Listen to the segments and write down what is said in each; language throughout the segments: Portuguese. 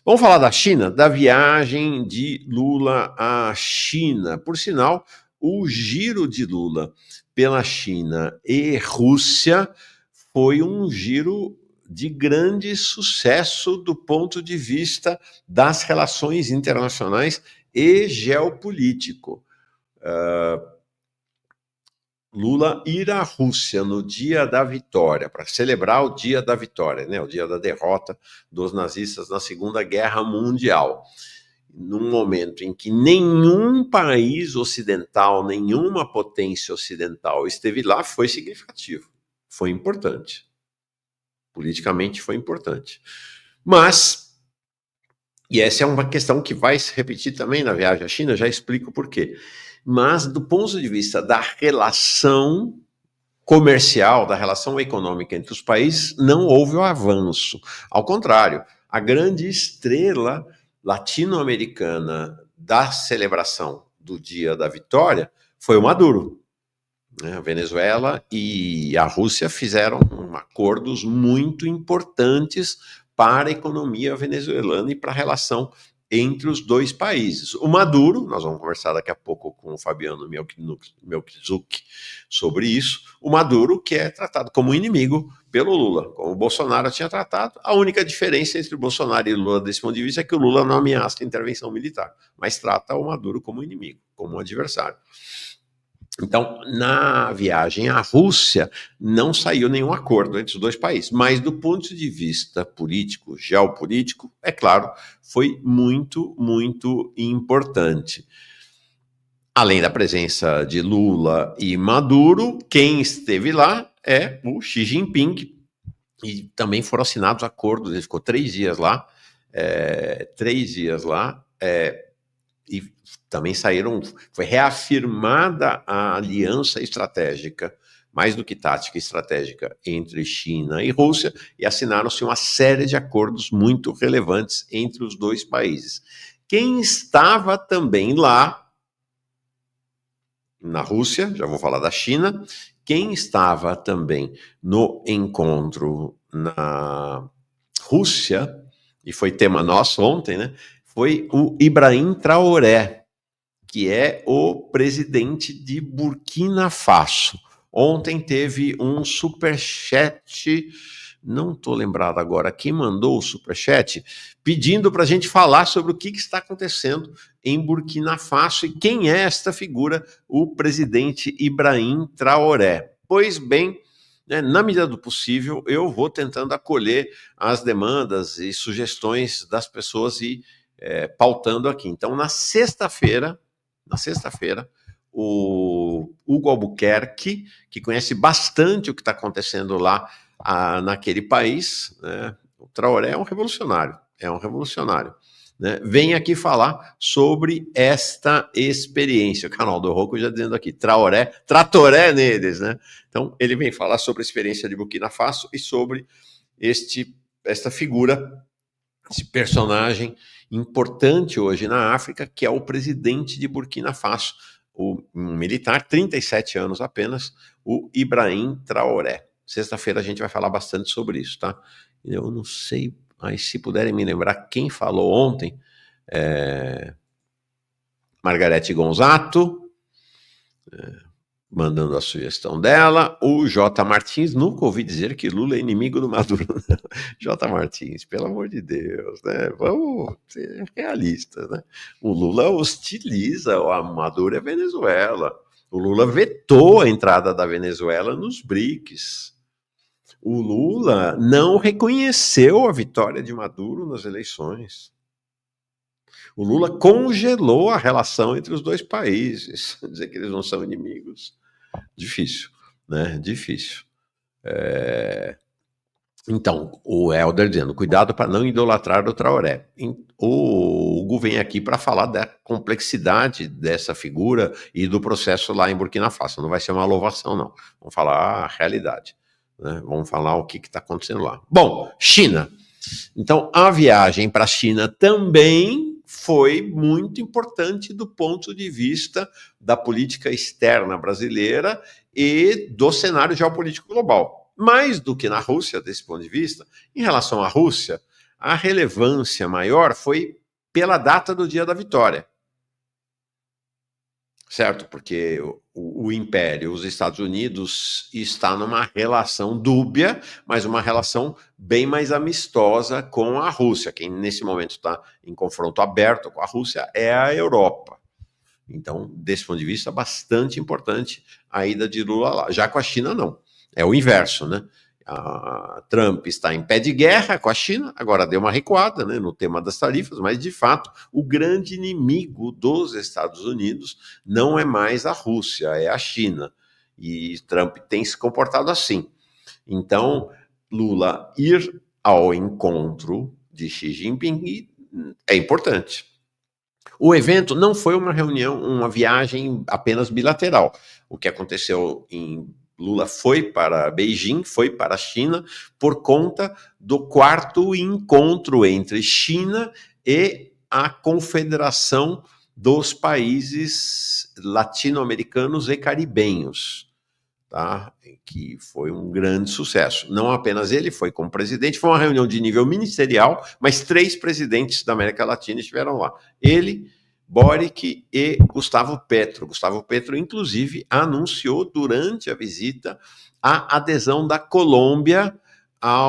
Vamos falar da China, da viagem de Lula à China. Por sinal, o giro de Lula pela China e Rússia foi um giro de grande sucesso do ponto de vista das relações internacionais e geopolítico. Lula ir à Rússia no dia da vitória, para celebrar o dia da vitória, né, o dia da derrota dos nazistas na Segunda Guerra Mundial, num momento em que nenhum país ocidental, nenhuma potência ocidental esteve lá, foi significativo, foi importante. Politicamente foi importante. Mas, e essa é uma questão que vai se repetir também na viagem à China, já explico por quê. Mas, do ponto de vista da relação comercial, da relação econômica entre os países, não houve o avanço. Ao contrário, a grande estrela latino-americana da celebração do Dia da Vitória foi o Maduro. A Venezuela e a Rússia fizeram acordos muito importantes para a economia venezuelana e para a relação entre os dois países. O Maduro, nós vamos conversar daqui a pouco com o Fabiano Melquizuc sobre isso, o Maduro que é tratado como inimigo pelo Lula, como o Bolsonaro tinha tratado. A única diferença entre o Bolsonaro e o Lula desse ponto de vista é que o Lula não ameaça a intervenção militar, mas trata o Maduro como inimigo, como um adversário. Então, na viagem à Rússia, não saiu nenhum acordo entre os dois países, mas do ponto de vista político, geopolítico, é claro, foi muito, muito importante. Além da presença de Lula e Maduro, quem esteve lá é o Xi Jinping, e também foram assinados acordos, ele ficou 3 dias lá, e também foi reafirmada a aliança estratégica, mais do que tática estratégica, entre China e Rússia, e assinaram-se uma série de acordos muito relevantes entre os dois países. Quem estava também lá, na Rússia, já vou falar da China, quem estava também no encontro na Rússia, e foi tema nosso ontem, né? Foi o Ibrahim Traoré, que é o presidente de Burkina Faso. Ontem teve um superchat, não estou lembrado agora quem mandou o superchat, pedindo para a gente falar sobre o que está acontecendo em Burkina Faso e quem é esta figura, o presidente Ibrahim Traoré. Pois bem, na medida do possível, eu vou tentando acolher as demandas e sugestões das pessoas e pautando aqui. Então, na sexta-feira, o Hugo Albuquerque, que conhece bastante o que está acontecendo lá naquele país, né? O Traoré é um revolucionário, né? Vem aqui falar sobre esta experiência. O canal do Rocco já dizendo aqui, Tratoré neles, né? Então, ele vem falar sobre a experiência de Burkina Faso e sobre esta figura, esse personagem importante hoje na África, que é o presidente de Burkina Faso, um militar, 37 anos apenas, o Ibrahim Traoré. Sexta-feira a gente vai falar bastante sobre isso, tá? Eu não sei, mas se puderem me lembrar quem falou ontem, Margarete Gonzato, mandando a sugestão dela. O J. Martins, nunca ouvi dizer que Lula é inimigo do Maduro. J. Martins, pelo amor de Deus, né? Vamos ser realistas, né? O Lula hostiliza a Maduro e a Venezuela. O Lula vetou a entrada da Venezuela nos BRICS. O Lula não reconheceu a vitória de Maduro nas eleições. O Lula congelou a relação entre os dois países. Dizer que eles não são inimigos. Difícil, né? Difícil. Então, o Helder dizendo, cuidado para não idolatrar o Traoré. O Hugo vem aqui para falar da complexidade dessa figura e do processo lá em Burkina Faso. Não vai ser uma louvação, não. Vamos falar a realidade, né? Vamos falar o que está acontecendo lá. Bom, China. Então, a viagem para a China também foi muito importante do ponto de vista da política externa brasileira e do cenário geopolítico global. Mais do que na Rússia, desse ponto de vista, em relação à Rússia, A relevância maior foi pela data do dia da vitória. Certo? Porque o Império, os Estados Unidos, está numa relação dúbia, mas uma relação bem mais amistosa com a Rússia. Quem nesse momento está em confronto aberto com a Rússia é a Europa. Então, desse ponto de vista, bastante importante a ida de Lula lá. Já com a China, não. É o inverso, né? A Trump está em pé de guerra com a China, agora deu uma recuada, né, no tema das tarifas, mas de fato o grande inimigo dos Estados Unidos não é mais a Rússia, é a China. E Trump tem se comportado assim. Então, Lula ir ao encontro de Xi Jinping é importante. O evento não foi uma reunião, uma viagem apenas bilateral. O que aconteceu em Lula foi para Beijing, foi para a China, por conta do quarto encontro entre China e a Confederação dos Países Latino-Americanos e Caribenhos, tá? Que foi um grande sucesso. Não apenas ele foi como presidente, foi uma reunião de nível ministerial, mas 3 presidentes da América Latina estiveram lá. Ele, Boric e Gustavo Petro. Gustavo Petro, inclusive, anunciou durante a visita a adesão da Colômbia à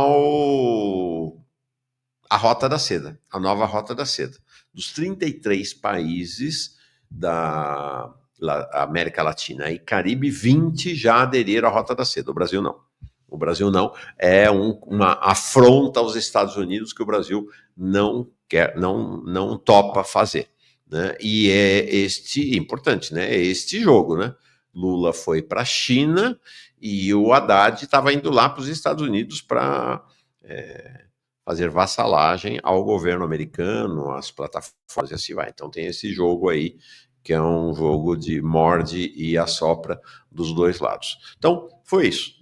Rota da Seda, a nova Rota da Seda. Dos 33 países da América Latina e Caribe, 20 já aderiram à Rota da Seda. O Brasil não. O Brasil não. É uma afronta aos Estados Unidos que o Brasil não quer, não topa fazer. Né? E é importante, né? É este jogo, né? Lula foi para a China e o Haddad estava indo lá para os Estados Unidos para fazer vassalagem ao governo americano, às plataformas e assim vai. Então tem esse jogo aí, que é um jogo de morde e assopra dos dois lados. Então, foi isso.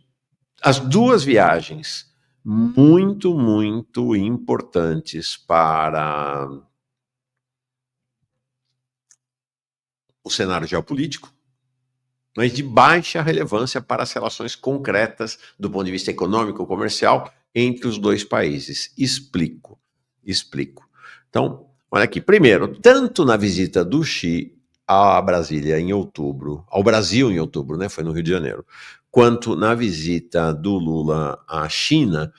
As duas viagens muito, muito importantes para o cenário geopolítico, mas de baixa relevância para as relações concretas do ponto de vista econômico e comercial entre os dois países. Explico. Então, olha aqui. Primeiro, tanto na visita do Xi a Brasília em outubro, ao Brasil em outubro, né? Foi no Rio de Janeiro, quanto na visita do Lula à China,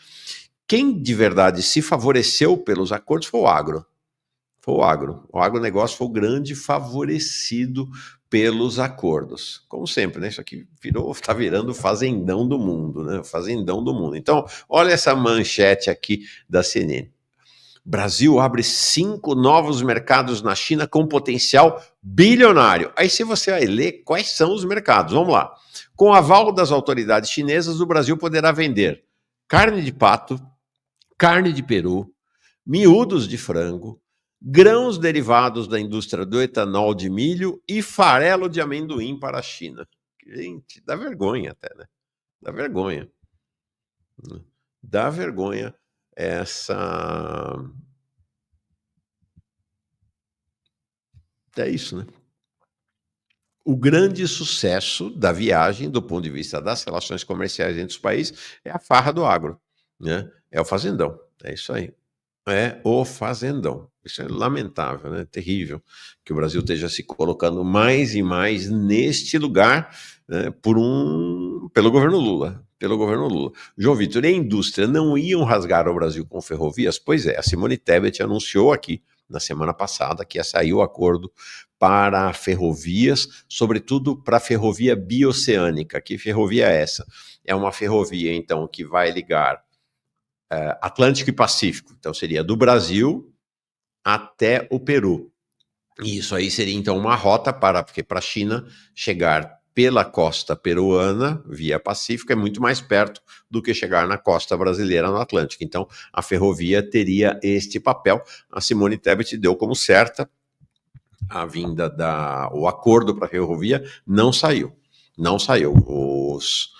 quem de verdade se favoreceu pelos acordos foi o agro. Foi o agro. O agronegócio foi o grande favorecido pelos acordos. Como sempre, né? Isso aqui está virando o fazendão do mundo, né? O fazendão do mundo. Então, olha essa manchete aqui da CNN. Brasil abre 5 novos mercados na China com potencial bilionário. Aí, se você vai ler quais são os mercados, vamos lá. Com aval das autoridades chinesas, o Brasil poderá vender carne de pato, carne de peru, miúdos de frango, grãos derivados da indústria do etanol de milho e farelo de amendoim para a China. Gente, dá vergonha até, né? Dá vergonha. Dá vergonha essa... É isso, né? O grande sucesso da viagem, do ponto de vista das relações comerciais entre os países, é a farra do agro, né? É o fazendão, é isso aí. É o fazendão. Isso é lamentável, né? Terrível que o Brasil esteja se colocando mais e mais neste lugar, né, pelo governo Lula. Pelo governo Lula. João Vitor, e a indústria não iam rasgar o Brasil com ferrovias? Pois é, a Simone Tebet anunciou aqui na semana passada que ia sair o acordo para ferrovias, sobretudo para a ferrovia bioceânica. Que ferrovia é essa? É uma ferrovia, então, que vai ligar Atlântico e Pacífico. Então, seria do Brasil até o Peru. E isso aí seria, então, uma rota porque para a China chegar pela costa peruana, via Pacífico, é muito mais perto do que chegar na costa brasileira no Atlântico. Então, a ferrovia teria este papel. A Simone Tebet deu como certa a vinda o acordo para a ferrovia, não saiu. Não saiu. Os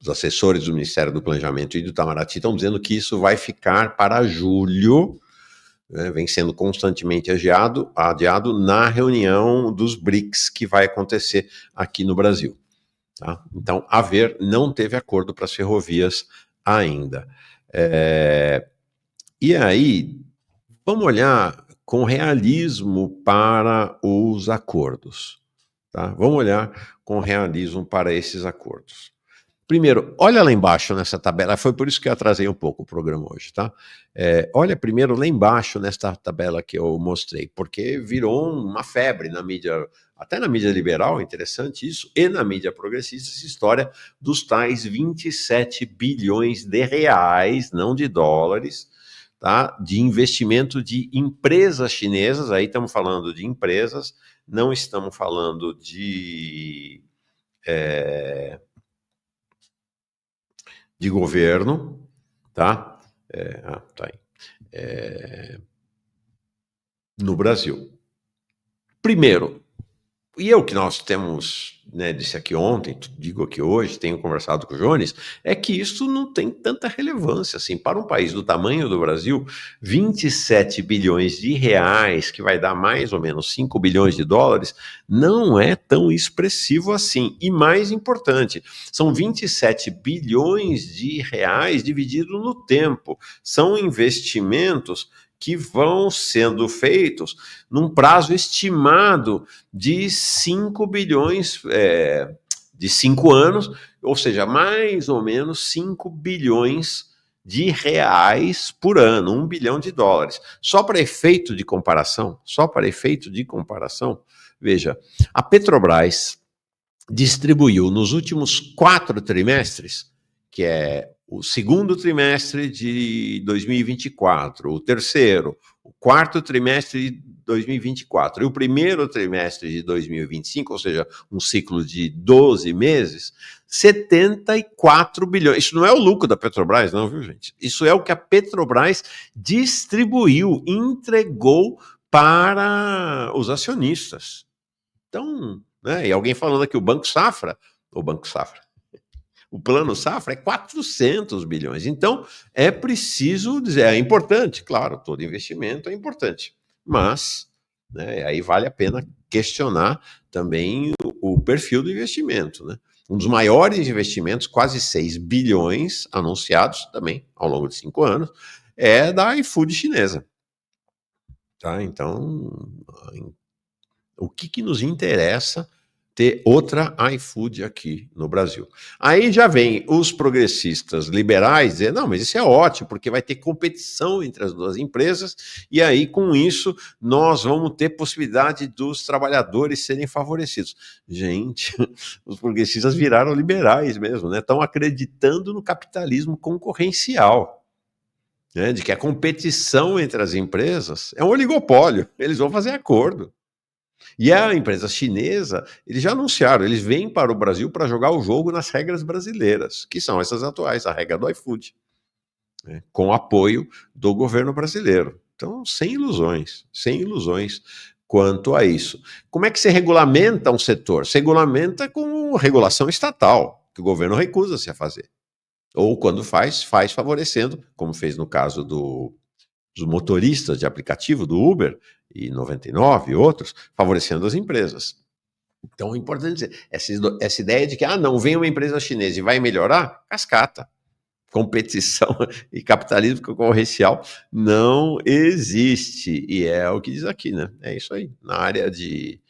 assessores do Ministério do Planejamento e do Itamaraty estão dizendo que isso vai ficar para julho, né, vem sendo constantemente adiado na reunião dos BRICS que vai acontecer aqui no Brasil. Tá? Então, não teve acordo para as ferrovias ainda. E aí, vamos olhar com realismo para os acordos, tá? Vamos olhar com realismo para esses acordos. Primeiro, olha lá embaixo nessa tabela, foi por isso que eu atrasei um pouco o programa hoje, tá? Olha primeiro lá embaixo nesta tabela que eu mostrei, porque virou uma febre na mídia, até na mídia liberal, interessante isso, e na mídia progressista, essa história dos tais 27 bilhões de reais, não de dólares, tá? De investimento de empresas chinesas, aí estamos falando de empresas, não estamos falando de governo, tá? Tá aí. No Brasil. Primeiro, e é o que nós temos, né, disse aqui ontem, digo aqui hoje, tenho conversado com o Jones, é que isso não tem tanta relevância assim. Para um país do tamanho do Brasil, 27 bilhões de reais, que vai dar mais ou menos 5 bilhões de dólares, não é tão expressivo assim. E mais importante, são 27 bilhões de reais dividido no tempo. São investimentos que vão sendo feitos num prazo estimado de 5 bilhões, de 5 anos, ou seja, mais ou menos 5 bilhões de reais por ano, 1 bilhão de dólares. Só para efeito de comparação, veja, a Petrobras distribuiu nos últimos 4 trimestres, que é o segundo trimestre de 2024, o terceiro, o quarto trimestre de 2024 e o primeiro trimestre de 2025, ou seja, um ciclo de 12 meses, 74 bilhões. Isso não é o lucro da Petrobras, não, viu, gente? Isso é o que a Petrobras distribuiu, entregou para os acionistas. Então, né, e alguém falando aqui, o Banco Safra, o Plano Safra é 400 bilhões. Então, é preciso dizer, é importante, claro, todo investimento é importante, mas, né, aí vale a pena questionar também o perfil do investimento, né? Um dos maiores investimentos, quase 6 bilhões anunciados também ao longo de 5 anos, é da iFood chinesa. Tá? Então, o que nos interessa ter outra iFood aqui no Brasil? Aí já vem os progressistas liberais dizer, não, mas isso é ótimo, porque vai ter competição entre as duas empresas, e aí com isso nós vamos ter possibilidade dos trabalhadores serem favorecidos. Gente, os progressistas viraram liberais mesmo, né? Estão acreditando no capitalismo concorrencial. Né, de que a competição entre as empresas é um oligopólio, eles vão fazer acordo. E a empresa chinesa, eles já anunciaram, eles vêm para o Brasil para jogar o jogo nas regras brasileiras, que são essas atuais, a regra do iFood, né, com apoio do governo brasileiro. Então, sem ilusões quanto a isso. Como é que se regulamenta um setor? Se regulamenta com regulação estatal, que o governo recusa-se a fazer. Ou quando faz favorecendo, como fez no caso dos motoristas de aplicativo, do Uber e 99 e outros, favorecendo as empresas. Então é importante dizer, essa ideia de que, não, vem uma empresa chinesa e vai melhorar, cascata. Competição e capitalismo concorrencial não existe. E é o que diz aqui, né? É isso aí. Na área de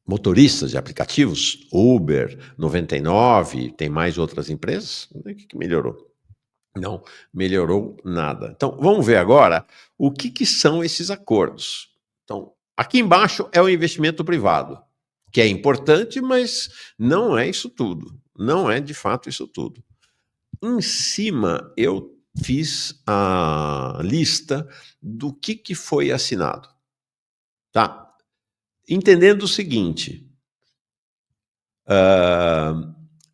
motoristas de aplicativos, Uber, 99, tem mais outras empresas, o que melhorou? Não melhorou nada. Então, vamos ver agora o que são esses acordos. Então, aqui embaixo é o investimento privado, que é importante, mas não é isso tudo. Não é de fato isso tudo. Em cima, eu fiz a lista do que foi assinado. Tá? Entendendo o seguinte: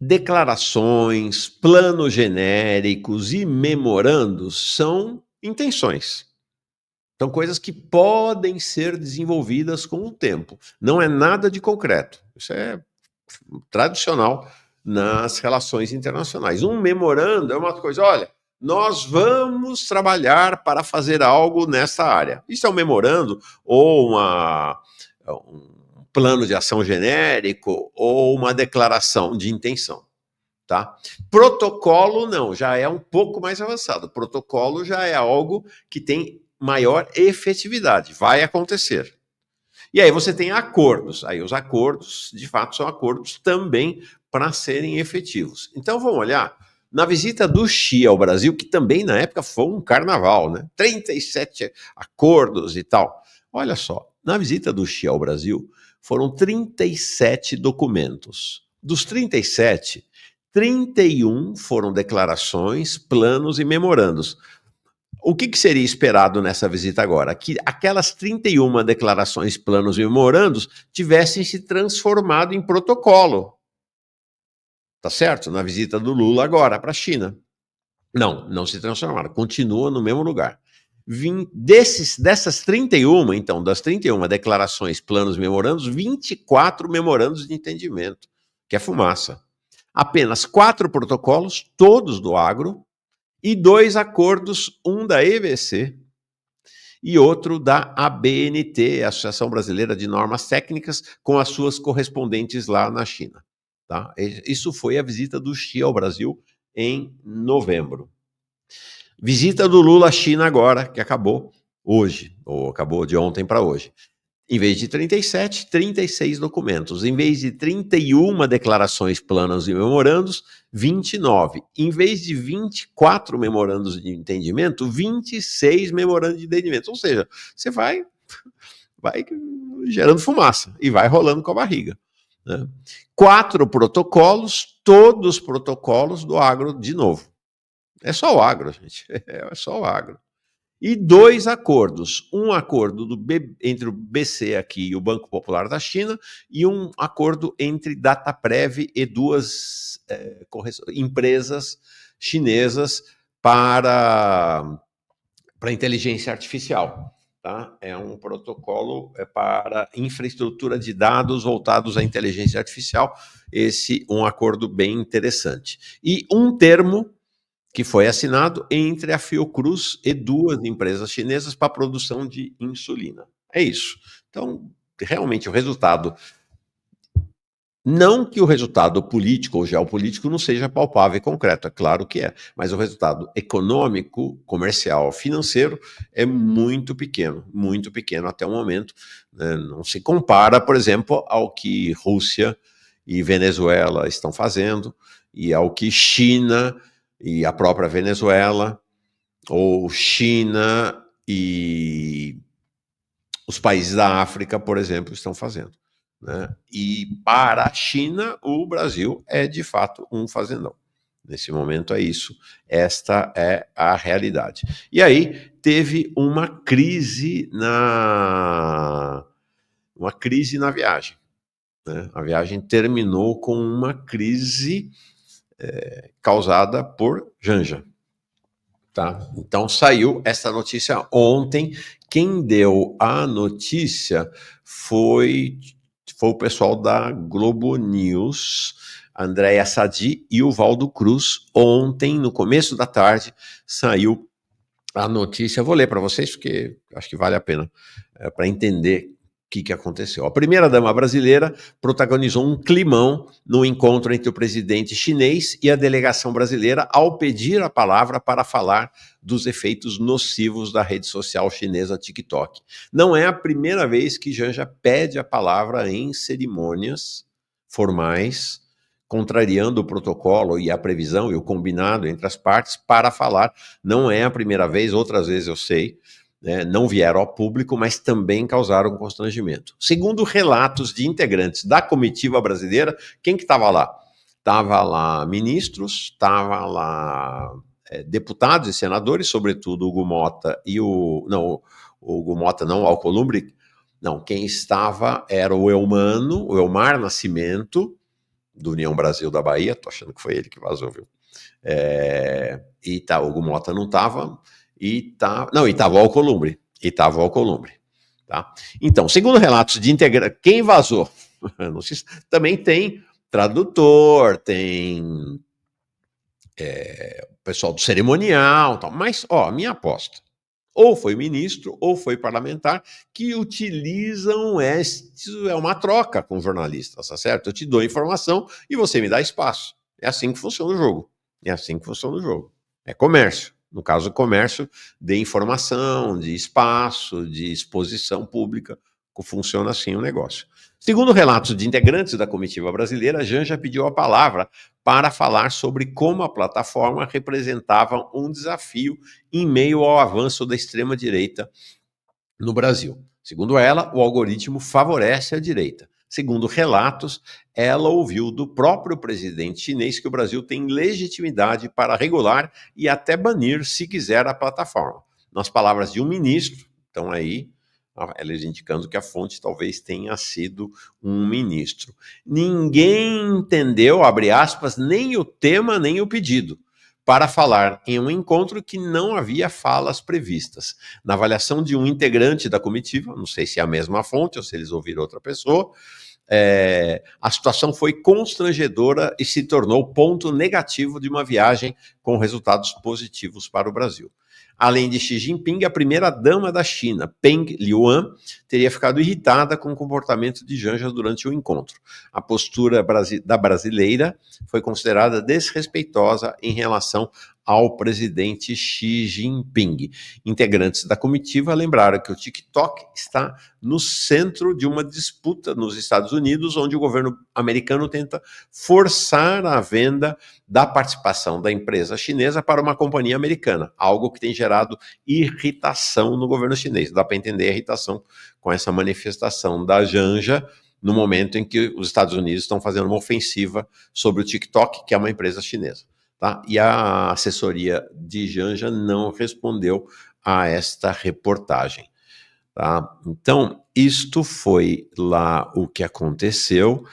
declarações, planos genéricos e memorandos são intenções. São coisas que podem ser desenvolvidas com o tempo. Não é nada de concreto. Isso é tradicional nas relações internacionais. Um memorando é uma coisa, olha, nós vamos trabalhar para fazer algo nessa área. Isso é um memorando ou um plano de ação genérico ou uma declaração de intenção, tá? Protocolo não, já é um pouco mais avançado. Protocolo já é algo que tem maior efetividade, vai acontecer. E aí você tem acordos. Aí os acordos, de fato, são acordos também para serem efetivos. Então vamos olhar na visita do Xi ao Brasil, que também na época foi um carnaval, né? 37 acordos e tal. Olha só, na visita do Xi ao Brasil foram 37 documentos. Dos 37, 31 foram declarações, planos e memorandos. O que seria esperado nessa visita agora? Que aquelas 31 declarações, planos e memorandos tivessem se transformado em protocolo. Tá certo? Na visita do Lula agora para a China. Não, não se transformaram. Continua no mesmo lugar. Dessas 31, então, das 31 declarações, planos e memorandos, 24 memorandos de entendimento, que é fumaça. Apenas 4 protocolos, todos do agro, e 2 acordos, um da EBC e outro da ABNT, Associação Brasileira de Normas Técnicas, com as suas correspondentes lá na China. Tá? Isso foi a visita do Xi ao Brasil em novembro. Visita do Lula à China agora, que acabou hoje, ou acabou de ontem para hoje. Em vez de 37, 36 documentos. Em vez de 31 declarações, planos e memorandos, 29. Em vez de 24 memorandos de entendimento, 26 memorandos de entendimento. Ou seja, você vai gerando fumaça e vai rolando com a barriga. Né? 4 protocolos, todos protocolos do agro de novo. É só o agro, gente. É só o agro. E 2 acordos. Um acordo entre o BC aqui e o Banco Popular da China, e um acordo entre Dataprev e 2 empresas chinesas para inteligência artificial. Tá? É um protocolo para infraestrutura de dados voltados à inteligência artificial. Esse um acordo bem interessante. E um termo que foi assinado entre a Fiocruz e 2 empresas chinesas para a produção de insulina. É isso. Então, realmente, o resultado... Não que o resultado político ou geopolítico não seja palpável e concreto, é claro que é, mas o resultado econômico, comercial, financeiro é muito pequeno até o momento. Né? Não se compara, por exemplo, ao que Rússia e Venezuela estão fazendo, e ao que China e a própria Venezuela, ou China e os países da África, por exemplo, estão fazendo. Né? E para a China, o Brasil é de fato um fazendão. Nesse momento é isso. Esta é a realidade. E aí teve uma crise na viagem. Né? A viagem terminou com uma crise causada por Janja. Tá? Então saiu essa notícia ontem. Quem deu a notícia foi o pessoal da Globo News, Andréa Sadi e o Valdo Cruz. Ontem, no começo da tarde, saiu a notícia. Vou ler para vocês, porque acho que vale a pena para entender o que aconteceu. A primeira-dama brasileira protagonizou um climão no encontro entre o presidente chinês e a delegação brasileira ao pedir a palavra para falar dos efeitos nocivos da rede social chinesa TikTok. Não é a primeira vez que Janja pede a palavra em cerimônias formais, contrariando o protocolo e a previsão e o combinado entre as partes para falar. Não é a primeira vez, outras vezes eu sei, né, não vieram ao público, mas também causaram constrangimento. Segundo relatos de integrantes da comitiva brasileira, quem que estava lá? Estava lá ministros, estava lá deputados e senadores, sobretudo o Hugo Mota e o Hugo Mota não, o Alcolumbre, não, quem estava era o Elmar Nascimento, do União Brasil da Bahia, tô achando que foi ele que vazou, viu? E tá, o Hugo Mota não estava, não, e estava o Alcolumbre, tá? Então, segundo relatos de integrantes, quem vazou? Também tem tradutor, tem o pessoal do cerimonial, tal. Mas, ó, minha aposta, ou foi ministro, ou foi parlamentar, que utilizam é uma troca com jornalistas, tá certo? Eu te dou informação e você me dá espaço. É assim que funciona o jogo. É assim que funciona o jogo. É comércio. No caso, comércio de informação, de espaço, de exposição pública. Funciona assim o negócio. Segundo relatos de integrantes da comitiva brasileira, a Janja pediu a palavra para falar sobre como a plataforma representava um desafio em meio ao avanço da extrema-direita no Brasil. Segundo ela, o algoritmo favorece a direita. Segundo relatos, ela ouviu do próprio presidente chinês que o Brasil tem legitimidade para regular e até banir, se quiser, a plataforma. Nas palavras de um ministro, então aí, ela indicando que a fonte talvez tenha sido um ministro. Ninguém entendeu, abre aspas, nem o tema, nem o pedido, para falar em um encontro que não havia falas previstas. Na avaliação de um integrante da comitiva, não sei se é a mesma fonte ou se eles ouviram outra pessoa, a situação foi constrangedora e se tornou ponto negativo de uma viagem com resultados positivos para o Brasil. Além de Xi Jinping, a primeira-dama da China, Peng Liyuan, teria ficado irritada com o comportamento de Janja durante o encontro. A postura da brasileira foi considerada desrespeitosa em relação ao presidente Xi Jinping. Integrantes da comitiva lembraram que o TikTok está no centro de uma disputa nos Estados Unidos, onde o governo americano tenta forçar a venda da participação da empresa chinesa para uma companhia americana, algo que tem gerado irritação no governo chinês. Dá para entender a irritação com essa manifestação da Janja no momento em que os Estados Unidos estão fazendo uma ofensiva sobre o TikTok, que é uma empresa chinesa. Tá? E a assessoria de Janja não respondeu a esta reportagem. Tá? Então, isto foi lá o que aconteceu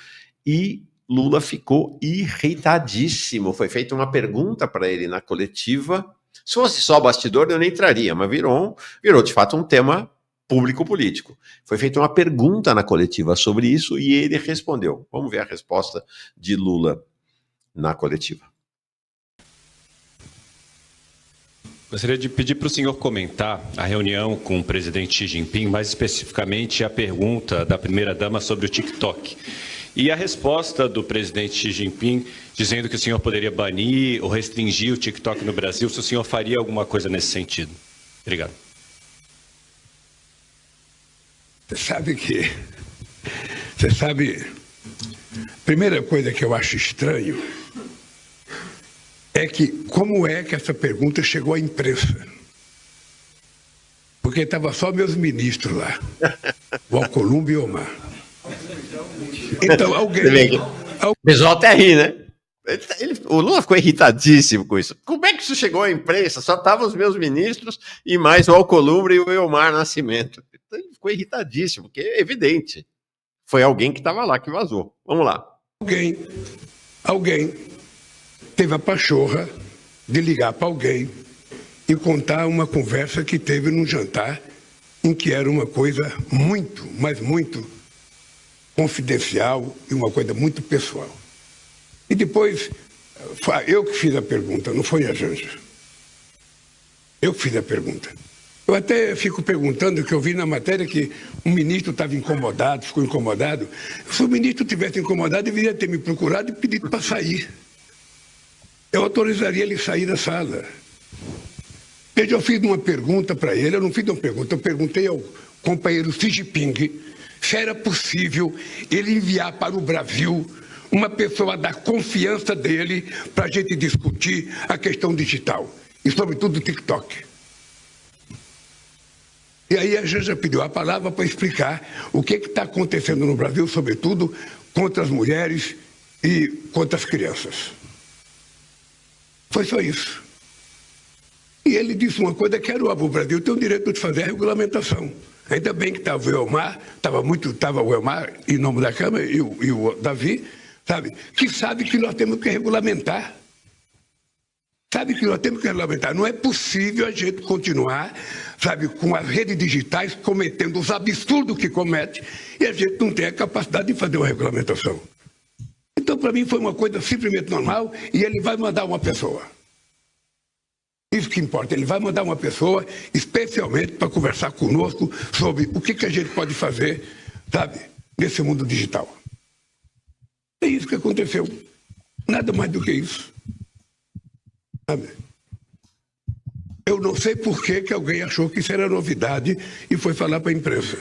e Lula ficou irritadíssimo. Foi feita uma pergunta para ele na coletiva. Se fosse só bastidor, eu nem entraria, mas virou de fato um tema público-político. Foi feita uma pergunta na coletiva sobre isso e ele respondeu. Vamos ver a resposta de Lula na coletiva. Gostaria de pedir para o senhor comentar a reunião com o presidente Xi Jinping, mais especificamente a pergunta da primeira-dama sobre o TikTok. E a resposta do presidente Xi Jinping dizendo que o senhor poderia banir ou restringir o TikTok no Brasil, se o senhor faria alguma coisa nesse sentido. Obrigado. Você sabe, primeira coisa que eu acho estranho é que como é que essa pergunta chegou à imprensa? Porque estava só meus ministros lá, o Alcolumbre e o Omar. Então alguém... O pessoal até ri, né? O Lula ficou irritadíssimo com isso. Como é que isso chegou à imprensa? Só estavam os meus ministros e mais o Alcolumbre e o Elmar Nascimento. Então, ele ficou irritadíssimo, porque é evidente. Foi alguém que estava lá que vazou. Vamos lá. Alguém teve a pachorra de ligar para alguém e contar uma conversa que teve num jantar em que era uma coisa muito, mas muito confidencial e uma coisa muito pessoal. E depois, eu que fiz a pergunta, não foi a Janja. Eu que fiz a pergunta. Eu até fico perguntando, que eu vi na matéria que um ministro estava incomodado, ficou incomodado. Se o ministro tivesse incomodado, deveria ter me procurado e pedido para sair. Eu autorizaria ele sair da sala. Veja, eu fiz uma pergunta para ele, eu não fiz uma pergunta, eu perguntei ao companheiro Xi Jinping se era possível ele enviar para o Brasil uma pessoa da confiança dele para a gente discutir a questão digital e, sobretudo, o TikTok. E aí a Janja pediu a palavra para explicar o que está acontecendo no Brasil, sobretudo contra as mulheres e contra as crianças. Foi só isso. E ele disse uma coisa que era o Brasil tem o direito de fazer a regulamentação. Ainda bem que estava o Elmar, estava o Elmar em nome da Câmara e o Davi, sabe, que sabe que nós temos que regulamentar. Sabe que nós temos que regulamentar. Não é possível a gente continuar, sabe, com as redes digitais cometendo os absurdos que comete e a gente não tem a capacidade de fazer uma regulamentação. Então, para mim, foi uma coisa simplesmente normal e ele vai mandar uma pessoa. Isso que importa. Ele vai mandar uma pessoa especialmente para conversar conosco sobre o que a gente pode fazer, sabe, nesse mundo digital. É isso que aconteceu. Nada mais do que isso. Sabe? Eu não sei por que alguém achou que isso era novidade e foi falar para a imprensa.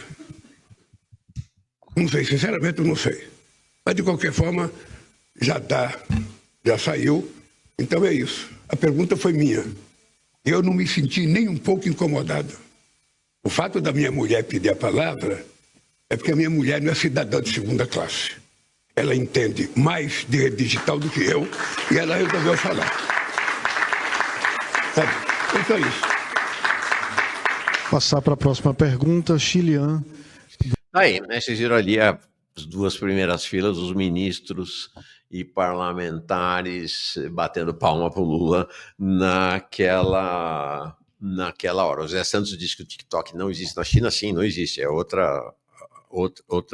Não sei, sinceramente eu não sei. Mas de qualquer forma, já saiu. Então é isso. A pergunta foi minha. Eu não me senti nem um pouco incomodado. O fato da minha mulher pedir a palavra é porque a minha mulher não é cidadã de segunda classe. Ela entende mais de rede digital do que eu e ela resolveu falar. Sabe? Então é isso. Passar para a próxima pergunta, Chilian. Aí, né, vocês viram ali as duas primeiras filas, os ministros e parlamentares batendo palma para o Lula naquela hora. O Zé Santos disse que o TikTok não existe na China. Sim, não existe, é outra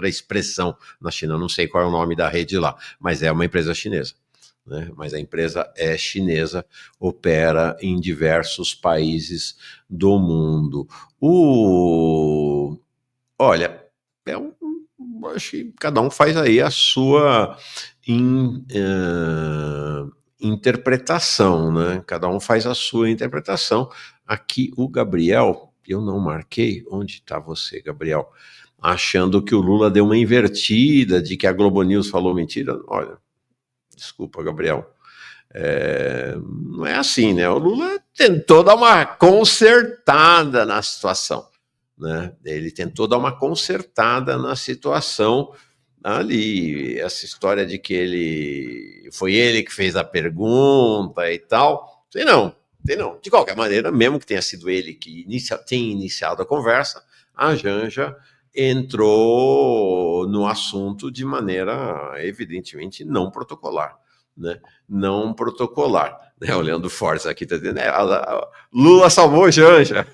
expressão na China. Eu não sei qual é o nome da rede lá, mas é uma empresa chinesa. Né? Mas a empresa é chinesa, opera em diversos países do mundo. Olha, acho que cada um faz aí a sua interpretação, né? Cada um faz a sua interpretação. Aqui o Gabriel, eu não marquei, onde está você, Gabriel? Achando que o Lula deu uma invertida, de que a Globo News falou mentira. Olha, desculpa, Gabriel. Não é assim, né? O Lula tentou dar uma consertada na situação. Né? Ele tentou dar uma consertada na situação ali. Essa história de que foi ele que fez a pergunta e tal, sei não. De qualquer maneira, mesmo que tenha sido ele que tenha iniciado a conversa, a Janja entrou no assunto de maneira evidentemente não protocolar. Né? Não protocolar. Né? O Leandro Fortes aqui está dizendo, Lula salvou Janja.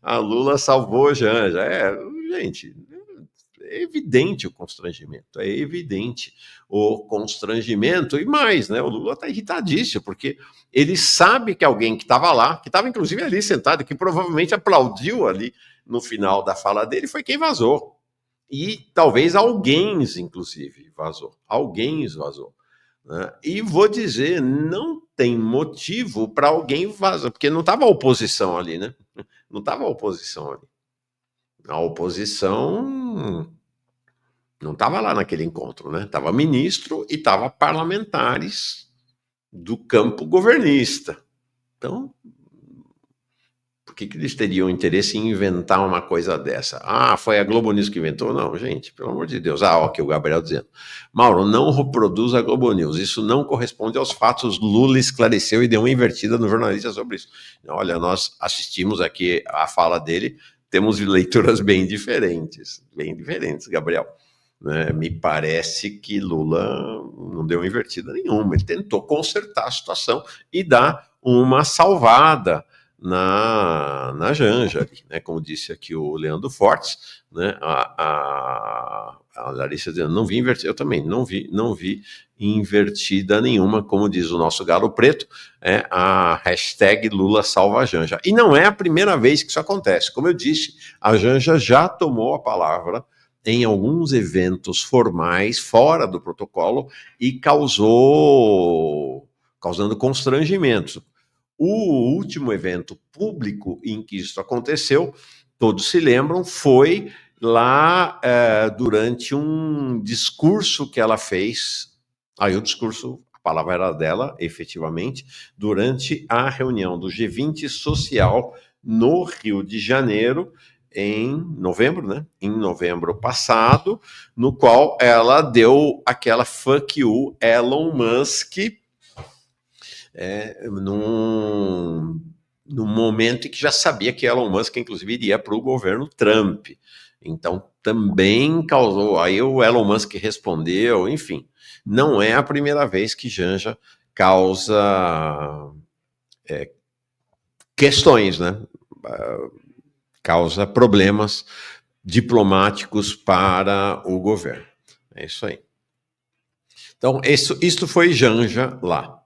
A Lula salvou Janja. Gente, é evidente o constrangimento, e mais, né? O Lula está irritadíssimo, porque ele sabe que alguém que estava lá, que estava inclusive ali sentado, que provavelmente aplaudiu ali no final da fala dele, foi quem vazou. E talvez alguém, inclusive, vazou. Né? E vou dizer, não tem motivo para alguém vazar, porque não estava a oposição ali, né? Não estava a oposição ali. A oposição não estava lá naquele encontro, né? Estava ministro e estava parlamentares do campo governista. Então, por que eles teriam interesse em inventar uma coisa dessa? Foi a Globo News que inventou? Não, gente, pelo amor de Deus. Aqui o Gabriel dizendo. Mauro, não reproduz a Globo News. Isso não corresponde aos fatos. Lula esclareceu e deu uma invertida no jornalista sobre isso. Olha, nós assistimos aqui a fala dele, temos leituras bem diferentes, Gabriel. Né? Me parece que Lula não deu invertida nenhuma. Ele tentou consertar a situação e dar uma salvada na Janja, né? Como disse aqui o Leandro Fortes, né? A Larissa dizendo, não vi invertida, eu também não vi invertida nenhuma, como diz o nosso galo preto, a hashtag Lula salva a Janja. E não é a primeira vez que isso acontece. Como eu disse, a Janja já tomou a palavra em alguns eventos formais, fora do protocolo, e causando constrangimentos. O último evento público em que isso aconteceu, todos se lembram, foi lá durante um discurso que ela fez. Aí o discurso, a palavra era dela, efetivamente, durante a reunião do G20 Social no Rio de Janeiro, em novembro, né? Em novembro passado, no qual ela deu aquela fuck you Elon Musk, num momento em que já sabia que Elon Musk, inclusive, iria para o governo Trump. Então, também causou... Aí o Elon Musk respondeu, enfim. Não é a primeira vez que Janja causa questões, né? Causa problemas diplomáticos para o governo. É isso aí. Então, isso foi Janja lá.